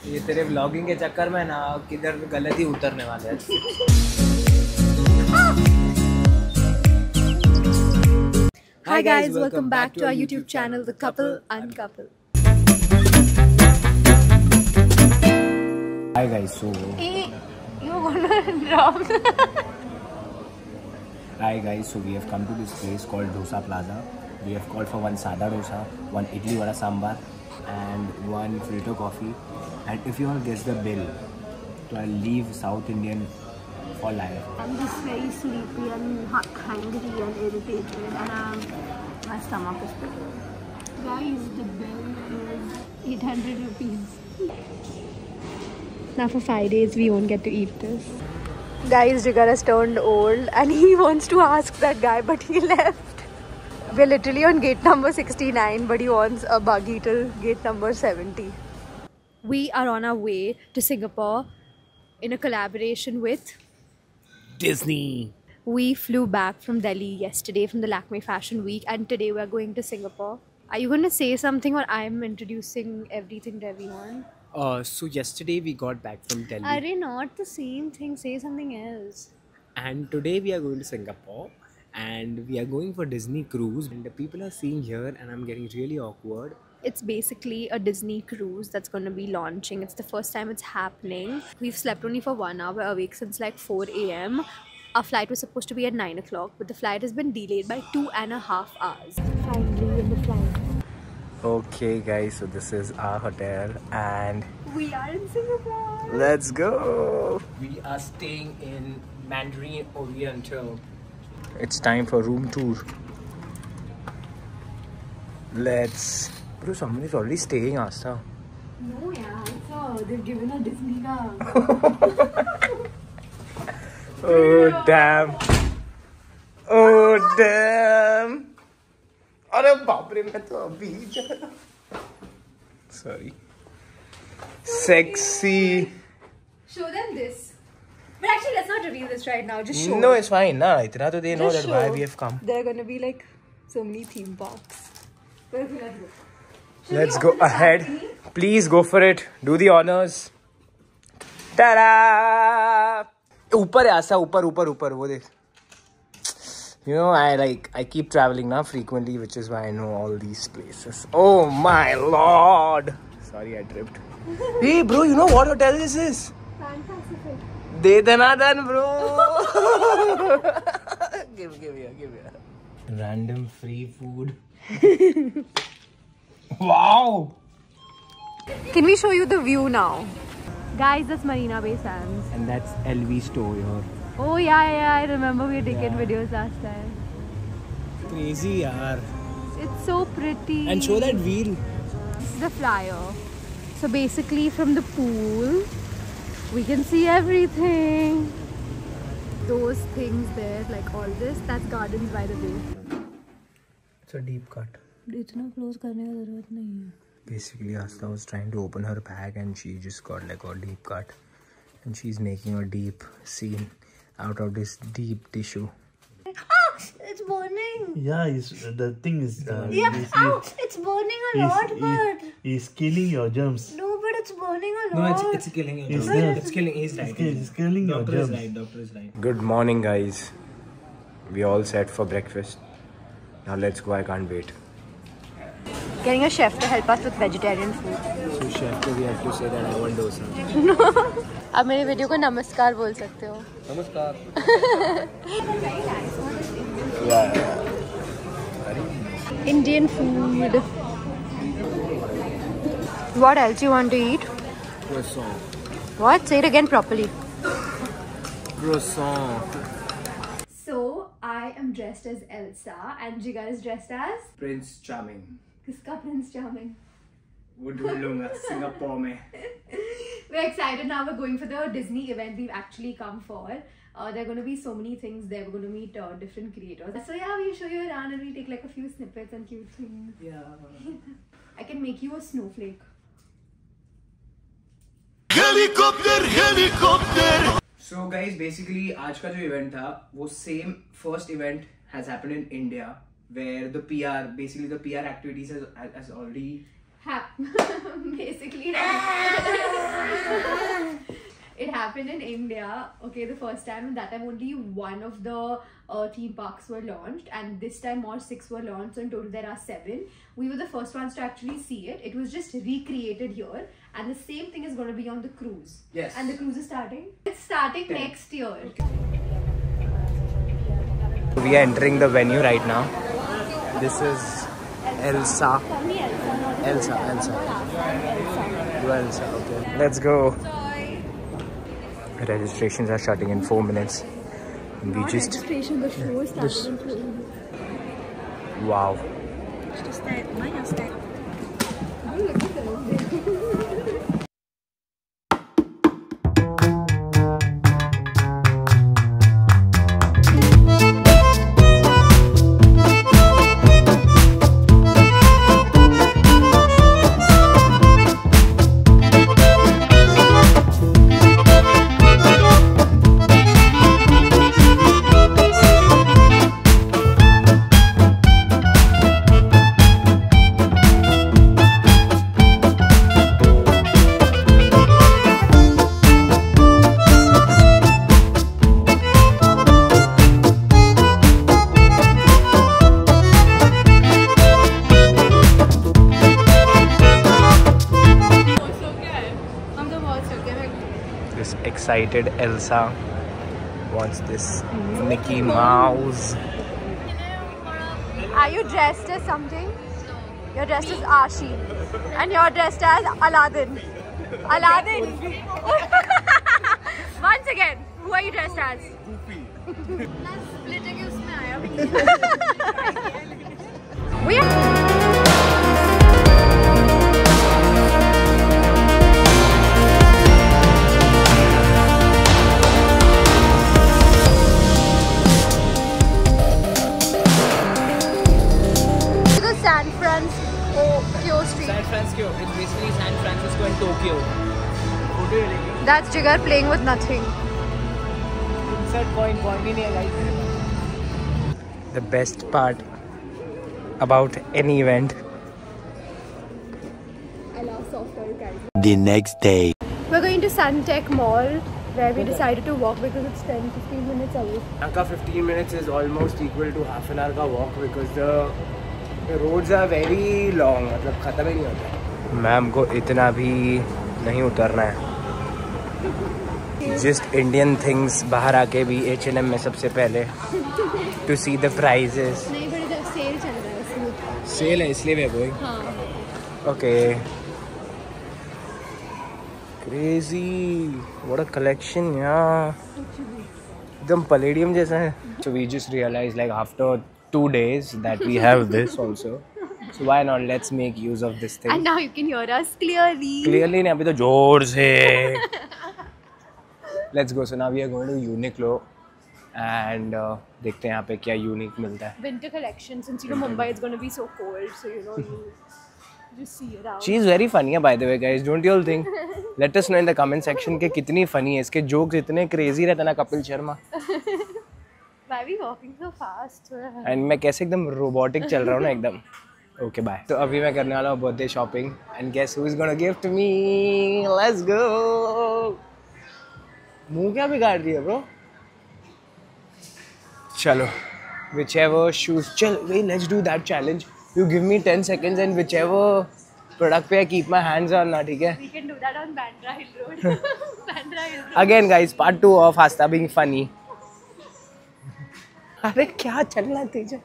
ये तेरे व्लॉगिंग के चक्कर में ना किधर गलत ही उतरने वाले हैं। Hi guys, welcome back to our YouTube channel, The Couple Uncouple. Hi guys, so You're gonna drop. Hi guys, so we have come to this place called Dosa Plaza. We have called for one sada dosa, one idli vada sambar, and one filter coffee. And if you all guess the bill, so I'll leave South Indian for life. I'm just very sleepy and hungry and irritated, and my stomach is big. Guys, the bill is 800 rupees. Now for 5 days we won't get to eat this. Guys, Jigar has turned old and he wants to ask that guy, but he left. We're literally on gate number 69, but he wants a buggy till gate number 70. We are on our way to Singapore in a collaboration with Disney. We flew back from Delhi yesterday from the Lakme Fashion Week, and today we're going to Singapore. Are you going to say something, or I'm introducing everything to everyone? So yesterday we got back from Delhi. Are not the same thing? Say something else. And today we are going to Singapore. And we are going for Disney cruise. And the people are seeing here and I'm getting really awkward. It's basically a Disney cruise that's going to be launching. It's the first time it's happening. We've slept only for 1 hour. We're awake since like 4 a.m. Our flight was supposed to be at 9 o'clock, but the flight has been delayed by 2.5 hours. Finally in the flight. Okay guys, so this is our hotel and We are in Singapore. let's go. We are staying in Mandarin Oriental. It's time for room tour. Let's... Bro, someone is already staying, Asta. No, yeah, so they've given a Disney car. Oh, damn. Oh, damn. अरे बाप रे, मैं तो अभी जा... Sorry. Sexy. Show them this. But actually, let's not reveal this right now. Just show. No, it's fine. Nah, itna to they know Just that why show. we have come. There are gonna be like so many theme parks. Let's go. Let's go ahead. Please go for it. Do the honors. Ta-da! ऊपर है आसा, ऊपर वो देख. You know, I keep traveling now frequently, which is why I know all these places. Oh my lord! Sorry, I tripped. Hey bro, you know what hotel this is? Pan Pacific. De danadan, bro. give here. Random free food. Wow. Can we show you the view now? Guys, that's Marina Bay Sands. And that's LV store here. Oh yeah, I remember we taken videos last time. Crazy, yaar. It's so pretty. And show that wheel. This is the flyer. So basically from the pool, we can see everything. Those things there, like all this, that's Gardens by the Bay. It's a deep cut. इतना close करने का ज़रूरत नहीं है. Basically, Asta was trying to open her bag and she just got like a deep cut. And she's making a deep scene out of this deep tissue. Ah! It's burning! Yeah, the thing is... It's burning a lot, but... He's killing your germs. No, but it's burning a lot. No, it's killing him. It's killing. He's right. He's killing your germs. Doctor is right. Good morning, guys. We all set for breakfast. Now let's go. I can't wait. Getting a chef to help us with vegetarian food. So chef, we have to say that I want dosa. आप मेरे video को नमस्कार बोल सकते हो. Namaskar. Indian food. What else you want to eat? Croissant. What? Say it again properly. Croissant. So I am dressed as Elsa and Jigar is dressed as Prince Charming. किसका Prince Charming? वो ढूंढ लूंगा Singapore में. We're excited now. We're going for the Disney event we've actually come for. There are going to be so many things there. We're going to meet different creators. So yeah, we'll show you around and we'll take like a few snippets and cute things. Yeah. I can make you a snowflake. Helicopter. So guys, basically आज का जो event था वो same first event has happened in India where the PR, basically the PR activities has already Basically happened in India. Okay, the first time, that time only one of the theme parks were launched, and this time all 6 were launched. So in total there are 7. We were the first ones to actually see it. It was just recreated here, and the same thing is going to be on the cruise. Yes. And the cruise is starting. It's starting next year. We are entering the venue right now. This is Elsa. Elsa. Okay. Let's go. Registrations are starting in 4 minutes. We just. Registration, the show is starting in 4 minutes. Wow. This excited Elsa wants this Mickey Mouse. Are you dressed as something? You're dressed as Ashi. And you're dressed as Aladdin. Aladdin! Once again, who are you dressed as? We are... San Francisco. It's basically San Francisco and Tokyo. That's Jigar playing with nothing. Insert point ही नहीं है guys. The best part about any event. I love soft toy guys. The next day. We're going to Suntec Mall, where we decided to walk because it's 10-15 minutes away. Anka 15 minutes is almost equal to half an hour का walk because the roads are very long. मतलब खत्म ही नहीं होता. Ma'am को इतना भी नहीं उतरना है. Just Indian things बाहर आके भी H&M में सबसे पहले to see the prices. नहीं बड़ी जब सेल चल रहा है इसलिए. सेल है इसलिए मैं बोल. हाँ. Okay. Crazy. What a collection, yeah. एकदम Palladium जैसा है. So we just realized like after 2 days that we have this also. So why not? Let's make use of this thing. And now you can hear us clearly. Clearly नहीं अभी तो जोर से. Let's go. So now we are going to Uniqlo and देखते हैं यहाँ पे क्या unique मिलता है. Winter collection. Since you know Mumbai is going to be so cold, so you know you just see around. She is very funny, by the way, guys. Don't you all think? Let us know in the comment section कि कितनी funny है. इसके jokes इतने crazy रहते ना Kapil Sharma. Why are we walking so fast? And मैं कैसे एकदम robotic चल रहा हूँ ना एकदम. Okay, bye. तो अभी मैं करने वाला हूँ birthday shopping and guess who is gonna gift me? Let's go. मुँह क्या बिगाड़ दिया bro? चलो. Whichever shoes. चल, wait, let's do that challenge. You give me 10 seconds and whichever product पे I keep my hands on ना, ठीक है? We can do that on Bandra Hill Road. Bandra Hill Road. Again, guys, part 2 of Hasta being funny. अरे क्या चलना है तुझे?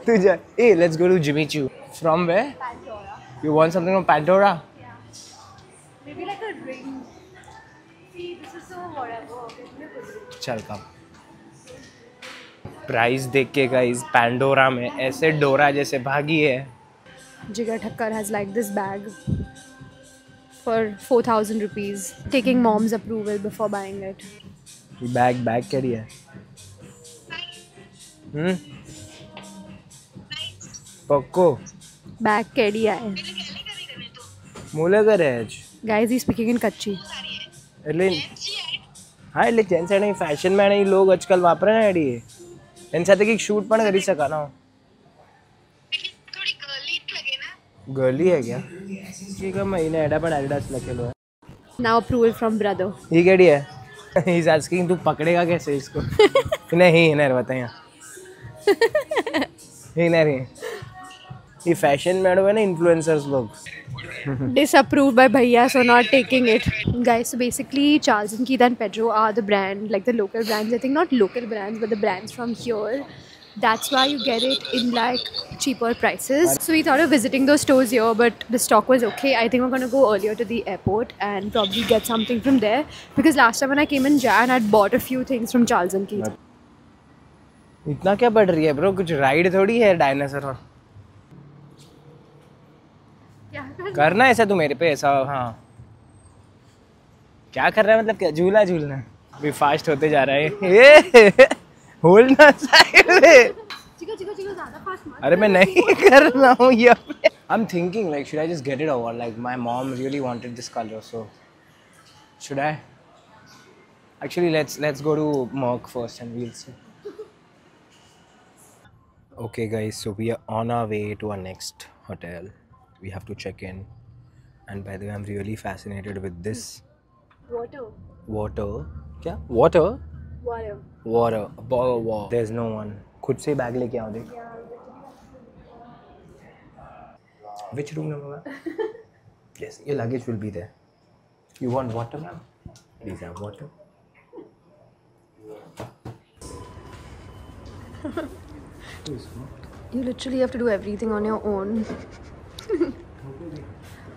तुझे? Hey, let's go to Jimmy Choo. From where? Pandora. You want something from Pandora? Yeah. Maybe like a ring. See, this is so whatever. चल कम. Price देख के guys, Pandora में ऐसे डोरा जैसे भागी है. Jigar Thakkar has like this bag for 4,000 rupees. Taking mom's approval before buying it. Bag क्या दिया है? पक्को Bag क्या दिया है? मूले करे आज. Guys, he's speaking in Kachi. એટલે હા એટલે જેન્ટ્સ અને ફેશન માં એ લોગ આજકાલ વાપરે ને એડી એની સાથે કંઈક શૂટ પણ કરી શકા ના. थोड़ी गर्ली लगे ना. गर्ली है क्या? ठीक है, महीने एडा पर एडिडास લખેલો है. Now approval from brother. ये केड़ी है? He's asking तू पकड़ेगा कैसे इसको? नहीं इनर बताया. इनर ही. ये फैशन में है ना इन्फ्लुएंसर्स लोग. Disapproved by Bhaiya, so not taking it. Guys, so basically Charles and Keith and Pedro are the brand, like the local brands. I think not local brands, but the brands from here. That's why you get it in like cheaper prices. So we thought of visiting those stores here, but the stock was okay. I think we're gonna go earlier to the airport and probably get something from there. Because last time when I came in Jan, I'd bought a few things from Charles and Keith. इतना क्या बढ़ रही है bro? कुछ ride थोड़ी है dinosaur. करना ऐसा तू मेरे पे ऐसा. हाँ क्या कर रहा है मतलब क्या झूला झूलना भी फास्ट होते जा रहा है. होल्ड ना साइड में. अरे मैं नहीं कर रहा हूँ ये. I'm thinking like should I just get it over? Like my mom really wanted this color, so should I? Actually let's go to Merck first and we'll see. Okay guys, so we are on our way to our next hotel. We have to check in, and by the way I'm really fascinated with this water. क्या water there's no one. खुद से bag लेके आओ. देख which room number? Yes, your luggage will be there. You want water, ma'am? Please have water. You literally have to do everything on your own.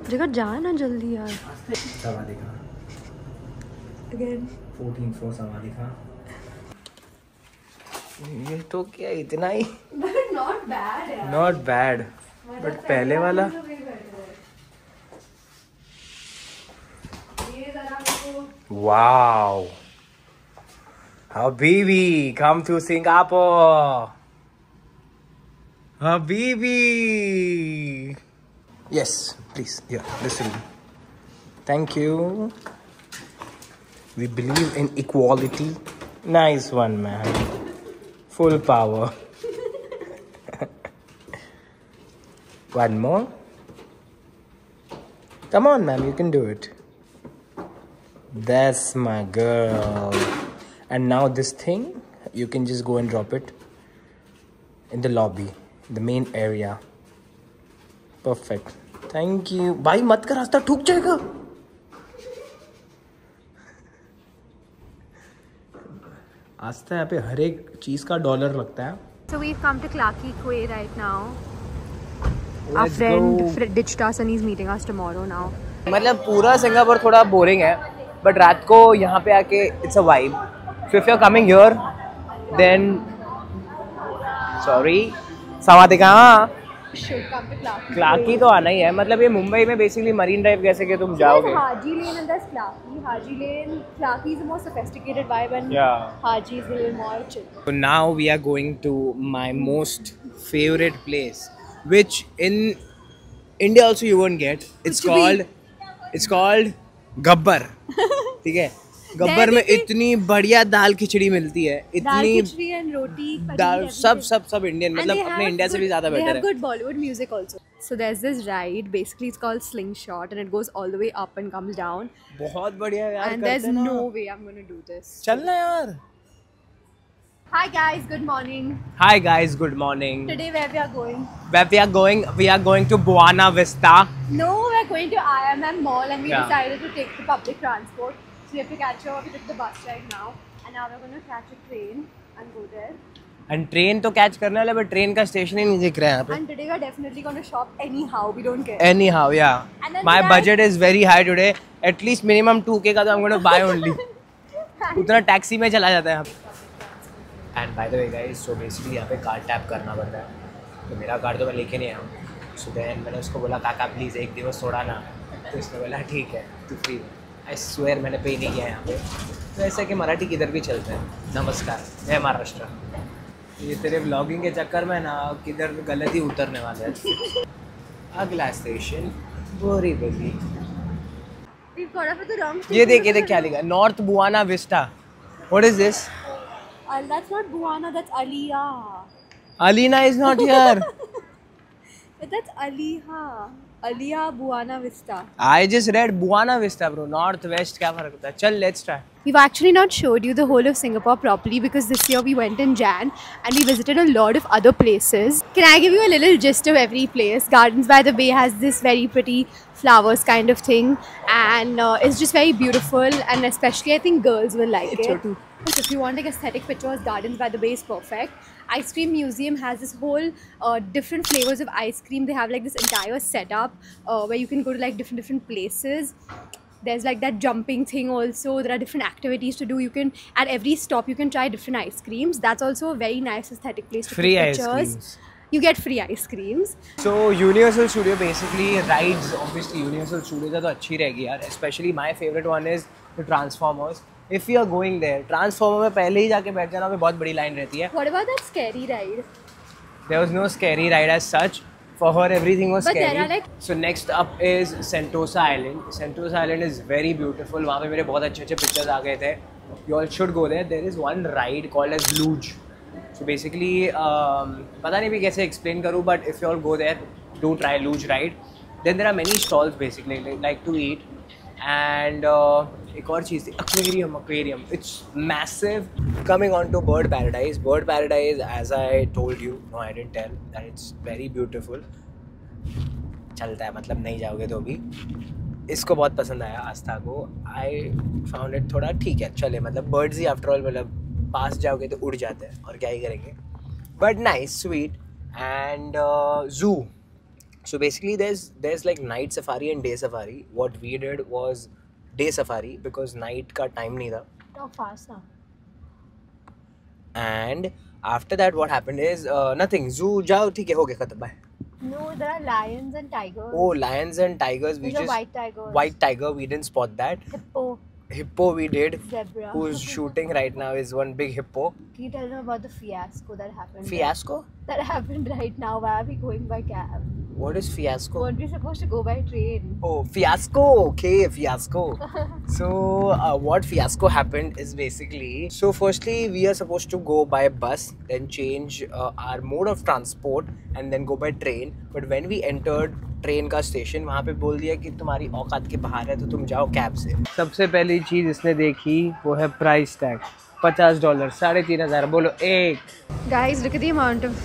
जगह जाना जल्दी यार. समाधि का. Again. 14th floor समाधि का. ये तो क्या इतना ही. Not bad यार. Not bad. But पहले वाला. Wow. Habibi, come to Singapore. Habibi. Yes, please. Yeah, this room. Thank you. We believe in equality. Nice one, man. Full power. One more. Come on, ma'am. You can do it. That's my girl. And now this thing, you can just go and drop it in the lobby, the main area. Perfect. Thank you. भाई मत कर, रास्ता ठुक जाएगा. आस्था यहाँ पे हर एक चीज का $1 लगता है. So we've come to Clarke Quay right now. Our Let's friend go. ditched us and he's meeting us tomorrow now. मतलब पूरा सिंगापुर थोड़ा बोरिंग है, बट रात को यहाँ पे आके it's a vibe. So if you are coming here then sorry समाधि कहाँ. Should come to Clarke. क्लाकी तो आना ही है. मतलब ये मुंबई में बेसिकली मरीन ड्राइव कैसे के तुम जाओगे. Haji Lane and there's Clarke. Haji Lane, Clarke is the more sophisticated vibe and Yeah. Haji is a little more chill. So now we are going to my most favorite place, which in India also you won't get. It's called Gabbar. ठीक है. गब्बर में इतनी बढ़िया दाल खिचड़ी मिलती है. दाल इतनी खिचड़ी and roti, dal everything. सब Indian. मतलब अपने इंडिया से भी ज़्यादा They बेटर have है. good Bollywood music also. So there's this ride. Basically, it's called Slingshot, and it goes all the way up and comes down. बहुत बढ़िया यार. And there's no way I'm gonna do this. चलना यार. Hi guys, good morning. Hi guys, good morning. Today where we are going? Where we are going to Buona Vista. No, we're going to IMM Mall, and we Yeah. decided to take the public transport. So we have to catch over. We took the bus right now, and now we're gonna catch a train and go there. And train तो catch करने वाले, but train का station ही नहीं दिख रहा है यहाँ पे. And today we're definitely gonna shop anyhow. We don't care. Anyhow, yeah. And then My we are- budget is very high today. At least minimum 2K का तो I'm going to buy only. उतना taxi में चला जाता है यहाँ. And by the way guys, so basically यहाँ पे कार्ड टैप करना पड़ता है. तो मेरा कार्ड तो मैं लेके नहीं आया हूँ. So then मैंने उसको बोला काका प्लीज़ एक दिवस छोड़ा ना. तो उसने बोला ठीक है तू फ्री. I swear मैंने पे नहीं किया यहाँ पे. तो ऐसा कि मराठी किधर भी चलता है. नमस्कार, मैं महाराष्ट्र. ये तेरे व्लॉगिंग के चक्कर में ना किधर गलत ही उतरने वाले हैं. अगला station Borivali. We've got off at the wrong ये station. देख क्या लिखा. North Bhaona Vista. What is this? That's not Buana. That's Aliya. Alina is not here. But that's Aliha. Alia Buena Vista. I just read Buena Vista, bro. North West, क्या फर्क होता है? चल, let's try. We've actually not showed you the whole of Singapore properly because this year we went in Jan and we visited a lot of other places. Can I give you a little gist of every place? Gardens by the Bay has this very pretty flowers kind of thing, and it's just very beautiful, and especially I think girls will like it. If you want like aesthetic pictures, Gardens by the Bay is perfect. Ice Cream Museum has this whole different flavors of ice cream. They have like this entire setup where you can go to like different places. There's like that jumping thing also. There are different activities to do. You can, at every stop you can try different ice creams. That's also a very nice aesthetic place to Free take ice pictures. creams. You get free ice creams. So Universal Studio basically rides. Obviously Universal Studios are तो अच्छी रहेगी यार. Especially my favorite one is the Transformers. If you are going there, Transformer में पहले ही जाके बैठ जाना, में बहुत बड़ी लाइन रहती है. What about that scary ride? There was no scary ride as such. For her, everything was But scary. there are like... So next up is Sentosa Island. Sentosa Island is very beautiful. वहाँ पे मेरे बहुत अच्छे pictures आ गए थे. You all should go there. There is one ride called as Luge. So basically, पता नहीं भी कैसे explain करूँ, but if you all go there, do try Luge ride. Then there are many stalls basically like to eat. And एक और चीज़ थी, aquarium. It's massive. Coming on to Bird Paradise. Bird Paradise, as I told you, no I didn't tell, that it's very beautiful. चलता है, मतलब नहीं जाओगे तो भी. इसको बहुत पसंद आया आस्था को. I found it थोड़ा ठीक है, चले, मतलब birds ही after all, मतलब पास जाओगे तो उड़ जाते हैं और क्या ही करेंगे. But nice, sweet. And zoo. So basically there's like night safari and day safari. What we did was day safari because night का time नहीं था. Talk fast now. And after that what happened is nothing. Zoo जाओ, ठीक है, हो गया, खत्म, bye. No, there are lions and tigers. Oh, lions and tigers. We These are just white tigers. white tiger. We didn't spot that. Hippo we did. Zebra. Who's shooting right now is one big hippo. Can you tell them about the fiasco that happened? Fiasco? That happened right now. Why are we going by cab? What is fiasco? Weren't we supposed to go by train? Oh, fiasco. Okay, fiasco. So what fiasco happened is basically, so firstly we are supposed to go by bus, then change our mode of transport and then go by train. But when we entered train का station, वहाँ पे बोल दिया कि तुम्हारी औकात के बाहर है तो तुम जाओ कैब से. सबसे पहली चीज़ इसने देखी वो है प्राइस टैग. $50, 3,500. बोलो एक. Guys, look at the amount of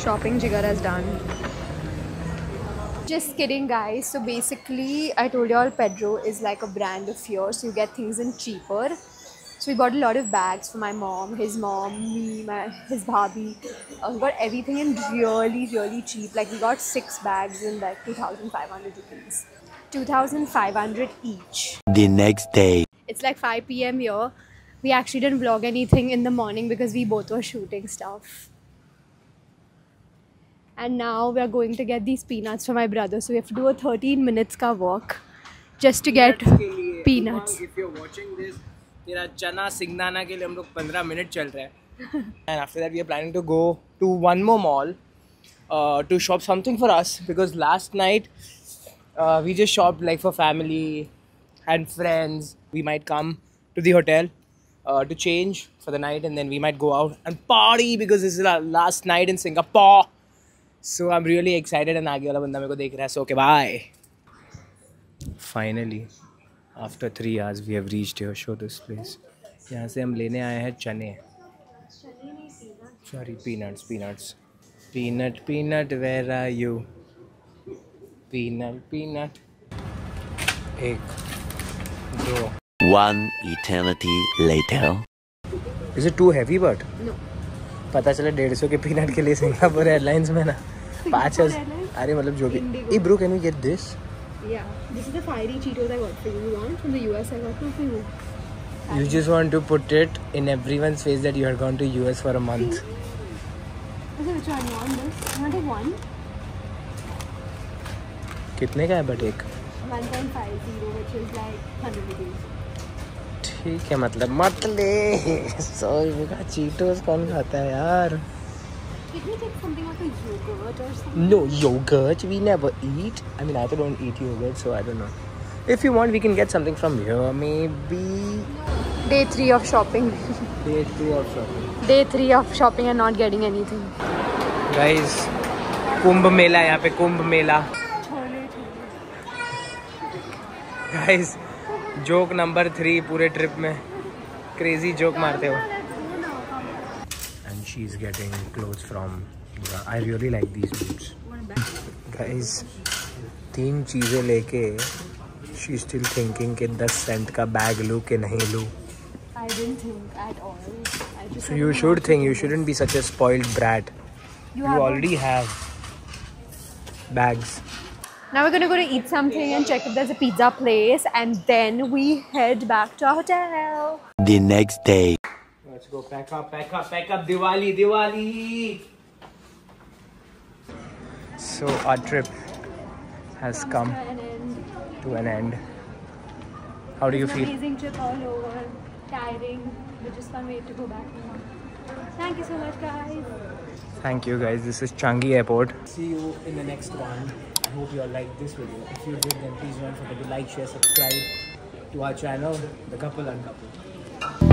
shopping Jigar has done. Just kidding, guys. So basically, I told you all Pedro is like a brand of yours. So you get things in cheaper. So we bought a lot of bags for my mom, his mom, me, his bhabhi. We got everything in really cheap. Like we got 6 bags in like 2,500 rupees. 2,500 each. The next day. It's like 5 PM here. We actually didn't vlog anything in the morning because we both were shooting stuff. And now we are going to get these peanuts for my brother. So we have to do a 13 minutes ka walk just to get peanuts. If you're watching this, तेरा चना सिंगदाना के लिए हम लोग 15 minute चल रहे हैं. And after that we are planning to go to one more mall to shop something for us, because last night we just shopped like for family and friends. We might come to the hotel to change for the night, and then we might go out and party because this is our last night in Singapore. So I'm really excited, and आगे वाला बंदा मेरे को देख रहा है. So okay, bye. Finally, after 3 hours, we have reached here. Show this place. यहाँ से हम लेने आए हैं चने. Sorry, peanuts. Peanut, where are you? Peanut. एक, दो. One eternity later. Is it too heavy, but? No. पता चला 150 के पीनट के लिए सिंगापुर एयरलाइंस में ना 5,000. अरे मतलब जो भी. Hey bro, can we get this? Yeah, this is the fiery Cheetos I got for you. You want from the US? I got one for you. You just want to put it in everyone's face that you had gone to US for a month. Okay, which one? You want this? You want to take one? कितने का है but एक? 1.50, which is like 100 rupees. ठीक है, मतलब मत ले. 100 रुपये का चीटोस कौन खाता है यार? Did we take something like a yogurt or something? No, yogurt we never eat. I mean, I don't eat yogurt, so I don't know. If you want, we can get something from here, maybe. Day 3 of shopping. Day 2 of shopping. Day 3 of shopping and not getting anything. Guys, Kumbh Mela यहाँ पे, Kumbh Mela. Guys, joke number 3 पूरे trip में crazy joke मारते हो. And she's getting clothes from. I really like these boots. Guys, 3 चीज़ें लेके she's still thinking कि 10 cent का bag लूँ कि नहीं लूँ. I didn't think at all. So you should think. You shouldn't be such a spoiled brat. You already have bags. Now we're gonna go to eat something and check if there's a pizza place, and then we head back to our hotel. The next day. Let's go. Pack up, pack up, pack up. Diwali, Diwali. So our trip has come to an end. How do you feel? Amazing trip all over. Tiring, but just can't wait to go back now. Thank you so much, guys. Thank you, guys. This is Changi Airport. See you in the next one. I hope you all liked this video. If you did, then please don't forget to like, share, subscribe to our channel, The Couple Uncoupled.